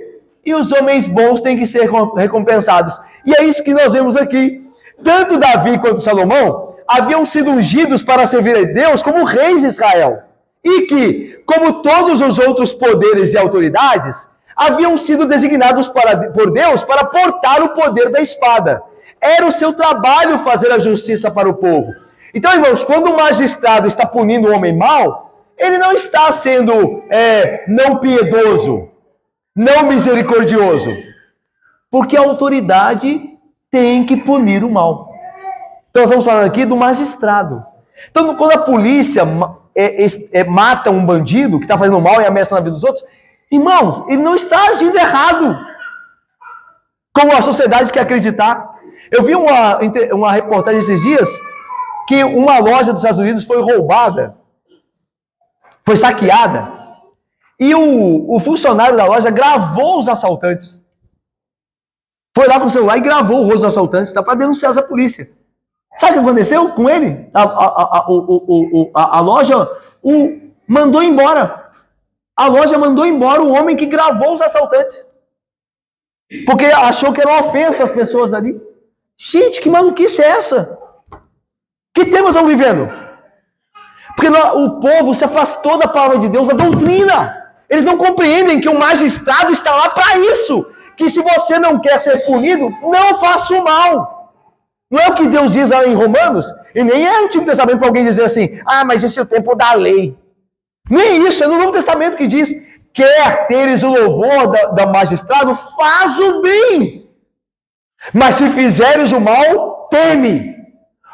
E os homens bons têm que ser recompensados. E é isso que nós vemos aqui. Tanto Davi quanto Salomão haviam sido ungidos para servir a Deus como reis de Israel. E que, como todos os outros poderes e autoridades, haviam sido designados por Deus para portar o poder da espada. Era o seu trabalho fazer a justiça para o povo. Então, irmãos, quando o magistrado está punindo o homem mau, ele não está sendo não piedoso, não misericordioso. Porque a autoridade tem que punir o mal. Então, nós estamos falando aqui do magistrado. Então, quando a polícia mata um bandido que está fazendo mal e ameaçando a vida dos outros, irmãos, ele não está agindo errado. Como a sociedade quer acreditar. Eu vi uma reportagem esses dias que uma loja dos Estados Unidos foi roubada, foi saqueada, e o funcionário da loja gravou os assaltantes. Foi lá com o celular e gravou o rosto dos assaltantes, para denunciar a polícia. Sabe o que aconteceu com ele? A loja o mandou embora. A loja mandou embora o homem que gravou os assaltantes. Porque achou que era uma ofensa às pessoas ali. Gente, que maluquice é essa? Que tempo estamos vivendo? Porque o povo se afastou da palavra de Deus, da doutrina. Eles não compreendem que o magistrado está lá para isso. Que se você não quer ser punido, não faça o mal. Não é o que Deus diz lá em Romanos? E nem é o Antigo Testamento para alguém dizer assim, mas esse é o tempo da lei. Nem isso, é no Novo Testamento que diz, quer teres o louvor da magistrado, faz o bem. Mas se fizeres o mal, teme.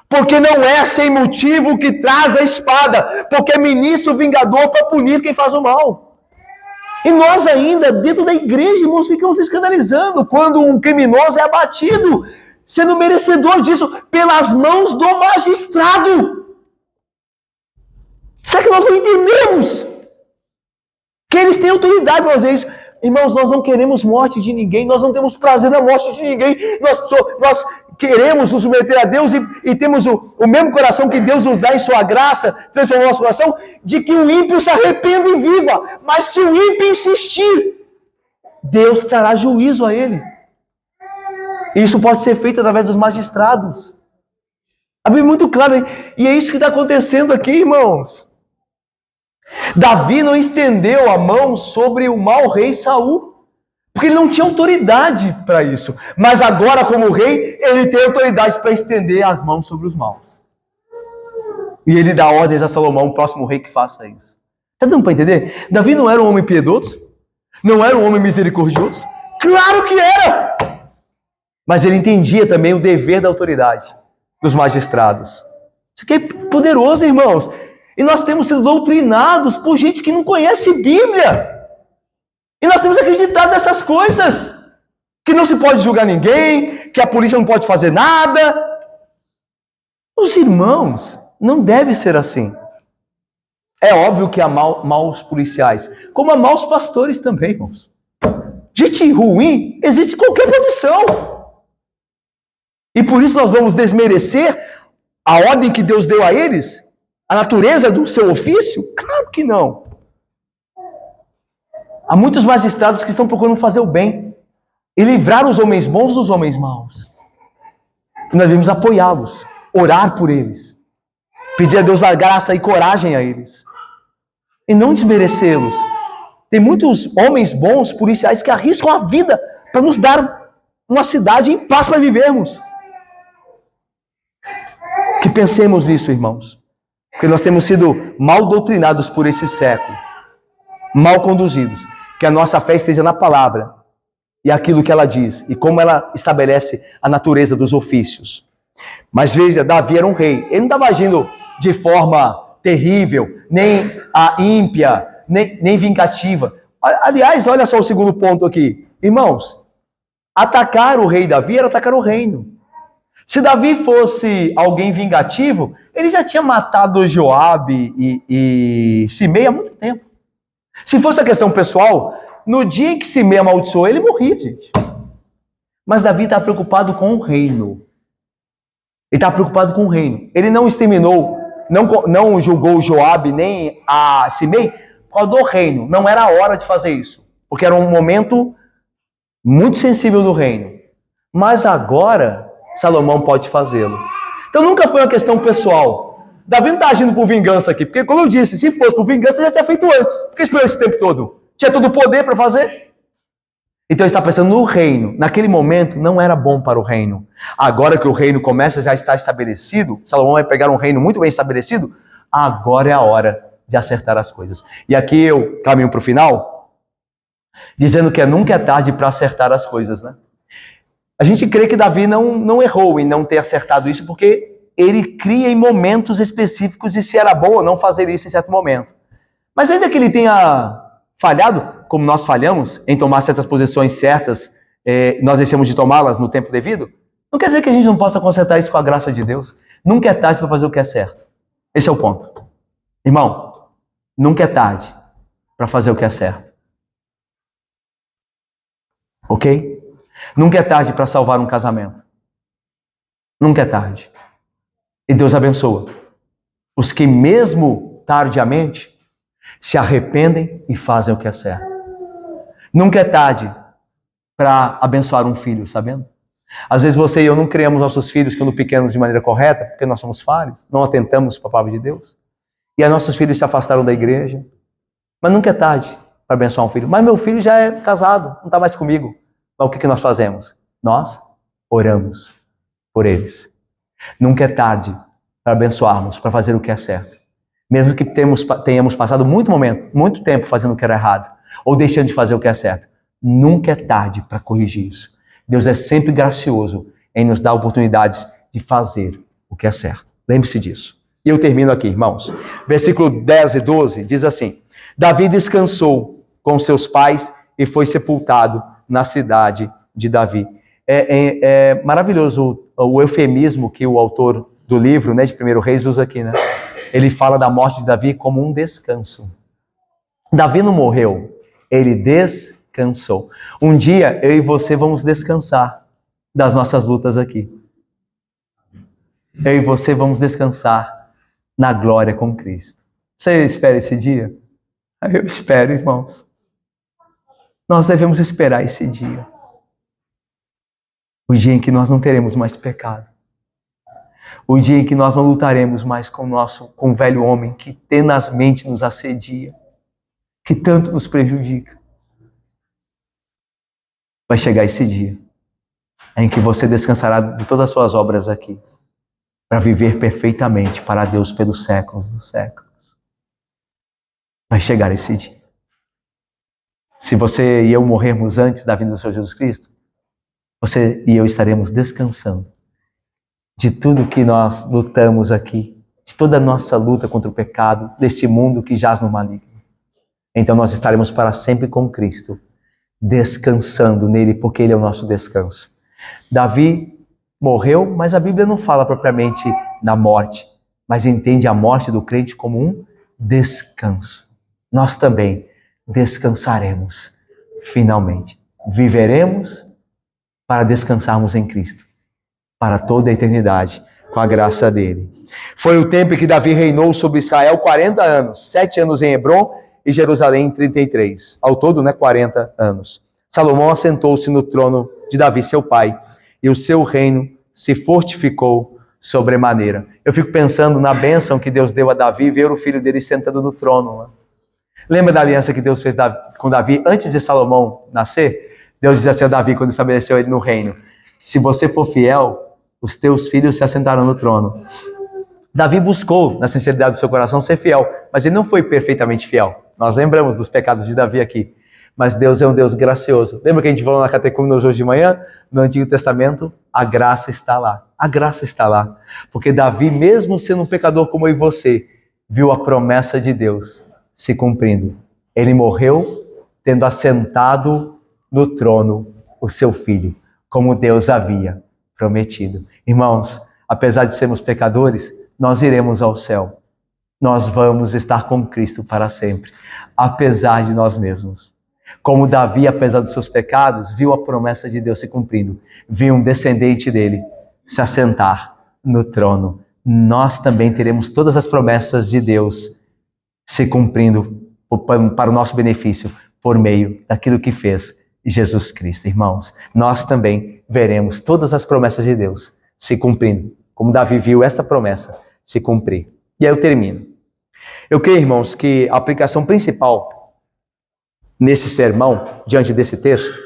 Porque não é sem motivo que traz a espada. Porque é ministro vingador para punir quem faz o mal. E nós ainda, dentro da igreja, irmãos, ficamos se escandalizando quando um criminoso é abatido, sendo merecedor disso pelas mãos do magistrado. Será que nós não entendemos que eles têm autoridade para fazer isso? Irmãos, nós não queremos morte de ninguém, nós não temos prazer na morte de ninguém, nós queremos nos submeter a Deus e temos o mesmo coração que Deus nos dá em sua graça, transformou nosso coração, de que o ímpio se arrependa e viva. Mas se o ímpio insistir, Deus trará juízo a ele. Isso pode ser feito através dos magistrados. A Bíblia é muito clara, e é isso que está acontecendo aqui, irmãos. Davi não estendeu a mão sobre o mau rei Saul, porque ele não tinha autoridade para isso. Mas agora, como rei, ele tem autoridade para estender as mãos sobre os maus. E ele dá ordens a Salomão, o próximo rei, que faça isso. Está dando para entender? Davi não era um homem piedoso? Não era um homem misericordioso? Claro que era! Mas ele entendia também o dever da autoridade dos magistrados. Isso aqui é poderoso, irmãos. E nós temos sido doutrinados por gente que não conhece Bíblia. E nós temos acreditado nessas coisas. Que não se pode julgar ninguém, que a polícia não pode fazer nada. Os irmãos, não deve ser assim. É óbvio que há maus policiais, como há maus pastores também, irmãos. Gente ruim existe em qualquer profissão. E por isso nós vamos desmerecer a ordem que Deus deu a eles? A natureza do seu ofício? Claro que não. Há muitos magistrados que estão procurando fazer o bem e livrar os homens bons dos homens maus. E nós devemos apoiá-los, orar por eles, pedir a Deus graça e coragem a eles, e não desmerecê-los. Tem muitos homens bons, policiais, que arriscam a vida para nos dar uma cidade em paz para vivermos. Que pensemos nisso, irmãos. Porque nós temos sido mal doutrinados por esse século, mal conduzidos. Que a nossa fé esteja na palavra e aquilo que ela diz, e como ela estabelece a natureza dos ofícios. Mas veja, Davi era um rei. Ele não estava agindo de forma terrível, nem ímpia, nem vingativa. Aliás, olha só o segundo ponto aqui. Irmãos, atacar o rei Davi era atacar o reino. Se Davi fosse alguém vingativo, ele já tinha matado Joabe e Simei há muito tempo. Se fosse a questão pessoal, no dia em que Simei amaldiçoou, ele morria, gente. Mas Davi está preocupado com o reino. Ele está preocupado com o reino. Ele não exterminou, não julgou Joabe nem a Simei por causa do reino. Não era a hora de fazer isso, porque era um momento muito sensível do reino. Mas agora Salomão pode fazê-lo. Então nunca foi uma questão pessoal. Davi não está agindo por vingança aqui, porque como eu disse, se fosse por vingança já tinha feito antes. Por que esperou esse tempo todo? Tinha todo o poder para fazer. Então ele está pensando no reino. Naquele momento não era bom para o reino. Agora que o reino começa a já estar estabelecido, Salomão vai pegar um reino muito bem estabelecido, agora é a hora de acertar as coisas. E aqui eu caminho para o final, dizendo que nunca é tarde para acertar as coisas, né? A gente crê que Davi não errou em não ter acertado isso, porque ele cria em momentos específicos e se era bom ou não fazer isso em certo momento. Mas ainda que ele tenha falhado, como nós falhamos, em tomar certas posições certas, nós deixamos de tomá-las no tempo devido, não quer dizer que a gente não possa consertar isso com a graça de Deus. Nunca é tarde para fazer o que é certo. Esse é o ponto. Irmão, nunca é tarde para fazer o que é certo. Ok? Nunca é tarde para salvar um casamento. Nunca é tarde. E Deus abençoa os que mesmo tardiamente se arrependem e fazem o que é certo. Nunca é tarde para abençoar um filho, sabendo? Às vezes você e eu não criamos nossos filhos quando pequenos de maneira correta, porque nós somos falhos, não atentamos para a palavra de Deus. E aí nossos filhos se afastaram da igreja. Mas nunca é tarde para abençoar um filho. Mas meu filho já é casado, não está mais comigo. Mas o que nós fazemos? Nós oramos por eles. Nunca é tarde para abençoarmos, para fazer o que é certo. Mesmo que tenhamos passado muito tempo fazendo o que era errado, ou deixando de fazer o que é certo. Nunca é tarde para corrigir isso. Deus é sempre gracioso em nos dar oportunidades de fazer o que é certo. Lembre-se disso. E eu termino aqui, irmãos. Versículo 10 e 12 diz assim: Davi descansou com seus pais e foi sepultado na cidade de Davi. É maravilhoso o eufemismo que o autor do livro, né, de 1 Reis usa aqui, né? Ele fala da morte de Davi como um descanso. Davi não morreu, ele descansou. Um dia eu e você vamos descansar das nossas lutas aqui. Eu e você vamos descansar na glória com Cristo. Você espera esse dia? Eu espero, irmãos. Nós devemos esperar esse dia. O dia em que nós não teremos mais pecado. O dia em que nós não lutaremos mais com o velho homem que tenazmente nos assedia, que tanto nos prejudica. Vai chegar esse dia em que você descansará de todas as suas obras aqui, para viver perfeitamente para Deus pelos séculos dos séculos. Vai chegar esse dia. Se você e eu morrermos antes da vinda do Senhor Jesus Cristo, você e eu estaremos descansando de tudo que nós lutamos aqui, de toda a nossa luta contra o pecado, deste mundo que jaz no maligno. Então nós estaremos para sempre com Cristo, descansando nele, porque ele é o nosso descanso. Davi morreu, mas a Bíblia não fala propriamente da morte, mas entende a morte do crente como um descanso. Nós também descansaremos, finalmente. Viveremos para descansarmos em Cristo, para toda a eternidade, com a graça dele. Foi o tempo em que Davi reinou sobre Israel 40 anos, 7 anos em Hebrom e Jerusalém 33. Ao todo, 40 anos. Salomão assentou-se no trono de Davi, seu pai, e o seu reino se fortificou sobremaneira. Eu fico pensando na bênção que Deus deu a Davi, ver o filho dele sentado no trono. Lembra da aliança que Deus fez com Davi antes de Salomão nascer? Deus disse assim a Davi quando estabeleceu ele no reino: se você for fiel, os teus filhos se assentarão no trono. Davi buscou, na sinceridade do seu coração, ser fiel, mas ele não foi perfeitamente fiel. Nós lembramos dos pecados de Davi aqui. Mas Deus é um Deus gracioso. Lembra que a gente falou na catecúmena hoje de manhã? No Antigo Testamento, a graça está lá. A graça está lá. Porque Davi, mesmo sendo um pecador como eu e você, viu a promessa de Deus se cumprindo. Ele morreu tendo assentado no trono o seu filho, como Deus havia prometido. Irmãos, apesar de sermos pecadores, nós iremos ao céu. Nós vamos estar com Cristo para sempre, apesar de nós mesmos. Como Davi, apesar dos seus pecados, viu a promessa de Deus se cumprindo. Viu um descendente dele se assentar no trono. Nós também teremos todas as promessas de Deus se cumprindo para o nosso benefício, por meio daquilo que fez Jesus Cristo. Irmãos, nós também veremos todas as promessas de Deus se cumprindo, como Davi viu essa promessa se cumprir. E aí eu termino. Eu creio, irmãos, que a aplicação principal nesse sermão, diante desse texto,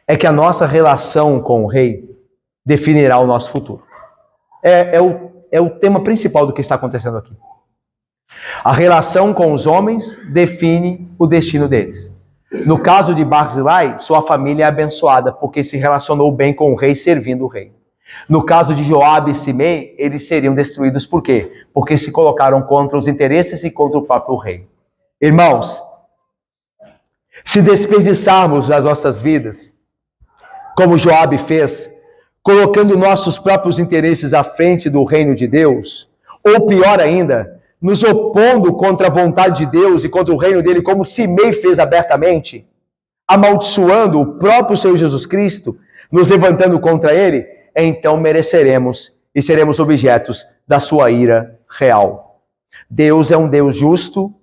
é que a nossa relação com o rei definirá o nosso futuro. É o tema principal do que está acontecendo aqui. A relação com os homens define o destino deles. No caso de Barzilai, sua família é abençoada porque se relacionou bem com o rei, servindo o rei. No caso de Joabe e Simei, eles seriam destruídos por quê? Porque se colocaram contra os interesses e contra o próprio rei. Irmãos, se desperdiçarmos as nossas vidas, como Joabe fez, colocando nossos próprios interesses à frente do reino de Deus, ou pior ainda, nos opondo contra a vontade de Deus e contra o reino dele, como Simei fez abertamente, amaldiçoando o próprio Senhor Jesus Cristo, nos levantando contra ele, então mereceremos e seremos objetos da sua ira real. Deus é um Deus justo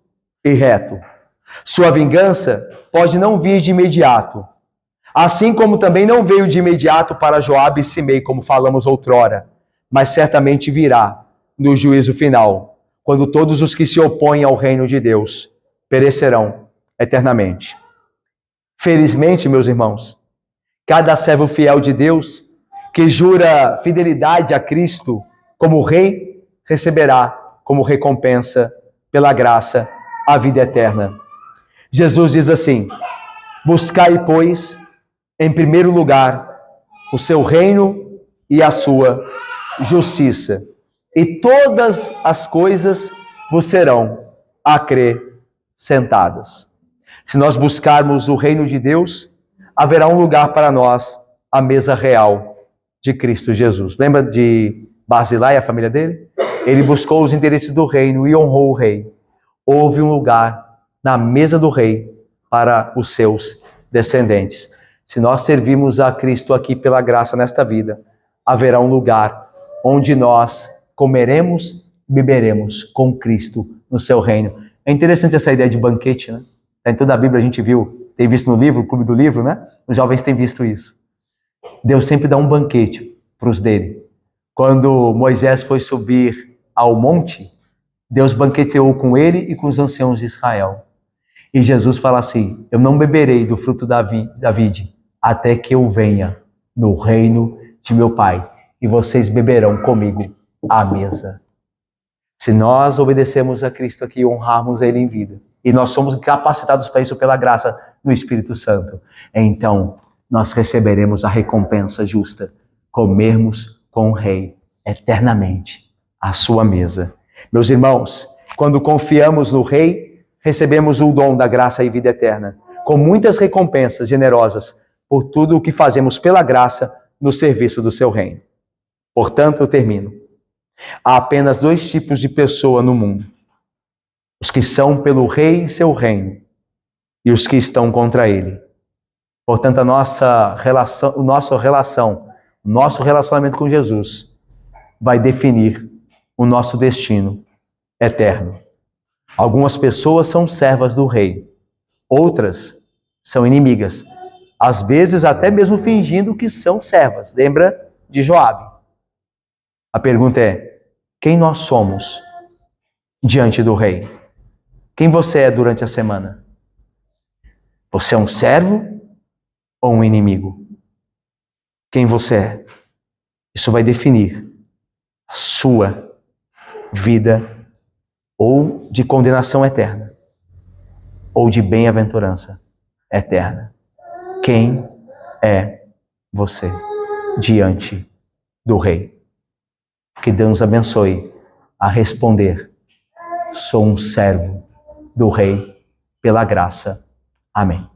e reto. Sua vingança pode não vir de imediato, assim como também não veio de imediato para Joabe e Simei, como falamos outrora, mas certamente virá no juízo final, quando todos os que se opõem ao reino de Deus perecerão eternamente. Felizmente, meus irmãos, cada servo fiel de Deus que jura fidelidade a Cristo como rei, receberá como recompensa, pela graça, a vida eterna. Jesus diz assim: buscai, pois, em primeiro lugar, o seu reino e a sua justiça, e todas as coisas vos serão acrescentadas. Se nós buscarmos o reino de Deus, haverá um lugar para nós, a mesa real de Cristo Jesus. Lembra de Barzilai e a família dele? Ele buscou os interesses do reino e honrou o rei. Houve um lugar na mesa do rei para os seus descendentes. Se nós servimos a Cristo aqui pela graça nesta vida, haverá um lugar onde nós comeremos e beberemos com Cristo no seu reino. É interessante essa ideia de banquete, né? Em toda a Bíblia a gente viu, tem visto no livro, o Clube do Livro, né? Os jovens têm visto isso. Deus sempre dá um banquete para os dele. Quando Moisés foi subir ao monte, Deus banqueteou com ele e com os anciãos de Israel. E Jesus fala assim: eu não beberei do fruto da vide até que eu venha no reino de meu Pai, e vocês beberão comigo à mesa. Se nós obedecemos a Cristo aqui e honrarmos Ele em vida, e nós somos capacitados para isso pela graça do Espírito Santo, então nós receberemos a recompensa justa, comermos com o Rei eternamente à sua mesa. Meus irmãos, quando confiamos no Rei, recebemos o dom da graça e vida eterna, com muitas recompensas generosas por tudo o que fazemos pela graça no serviço do seu reino. Portanto, eu termino. Há apenas dois tipos de pessoa no mundo: os que são pelo Rei e seu reino, e os que estão contra ele. Portanto, o nosso relacionamento com Jesus vai definir o nosso destino eterno. Algumas pessoas são servas do rei, outras são inimigas, às vezes até mesmo fingindo que são servas. Lembra de Joabe? A pergunta é: quem nós somos diante do rei? Quem você é durante a semana? Você é um servo ou um inimigo? Quem você é? Isso vai definir a sua vida, ou de condenação eterna, ou de bem-aventurança eterna. Quem é você diante do Rei? Que Deus nos abençoe a responder: sou um servo do Rei pela graça. Amém.